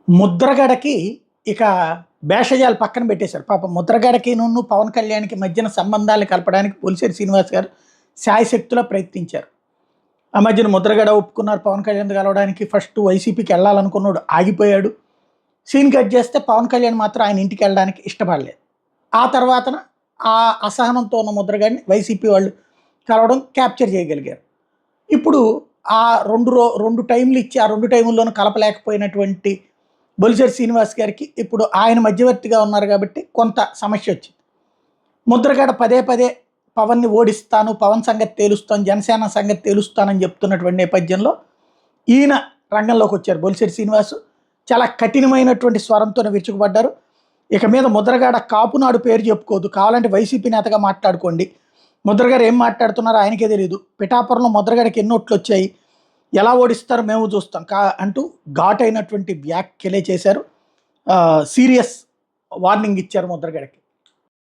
ముద్రగడకి ఇక భేషజాలు పక్కన పెట్టేశారు. పాపం ముద్రగడకి పవన్ కళ్యాణ్‌కి మధ్యన సంబంధాలు కలపడానికి పొలిశెట్టి శ్రీనివాస్ గారు శాయశక్తులా ప్రయత్నించారు. ఆ మధ్యన ముద్రగడ ఒప్పుకున్నారు పవన్ కళ్యాణ్‌ని కలవడానికి. ఫస్ట్ వైసీపీకి వెళ్ళాలనుకున్నాడు, ఆగిపోయాడు. సీన్ కట్ చేస్తే పవన్ కళ్యాణ్ మాత్రం ఆయన ఇంటికి వెళ్ళడానికి ఇష్టపడలేదు. ఆ తర్వాతన ఆ అసహనంతో ఉన్న ముద్రగడని వైసీపీ వాళ్ళు కలవడం క్యాప్చర్ చేయగలిగారు. ఇప్పుడు ఆ 2 టైంలు ఇచ్చి ఆ 2 టైముల్లోనూ కలపలేకపోయినటువంటి బొలిశెట్టి శ్రీనివాస్ గారికి ఇప్పుడు ఆయన మధ్యవర్తిగా ఉన్నారు కాబట్టి కొంత సమస్య వచ్చింది. ముద్రగడ పదే పదే పవన్ని ఓడిస్తాను, పవన్ సంగతి తేలుస్తాను, జనసేన సంగతి తేలుస్తానని చెప్తున్నటువంటి నేపథ్యంలో ఈయన రంగంలోకి వచ్చారు. బొలిశెట్టి శ్రీనివాసు చాలా కఠినమైనటువంటి స్వరంతో విరుచుకుపడ్డారు. ఇక మీద ముద్రగడ కాపునాడు పేరు చెప్పుకోదు, కావాలంటే వైసీపీ నేతగా మాట్లాడుకోండి, ముద్రగారు ఏం మాట్లాడుతున్నారో ఆయనకే తెలియదు, పిఠాపురంలో ముద్రగడకి ఎన్ని ఓట్లు వచ్చాయి, ఎలా ఓడిస్తారో మేము చూస్తాం అంటూ ఘాటైనటువంటి వ్యాఖ్యలే చేశారు. సీరియస్ వార్నింగ్ ఇచ్చారు ముద్రగడకి.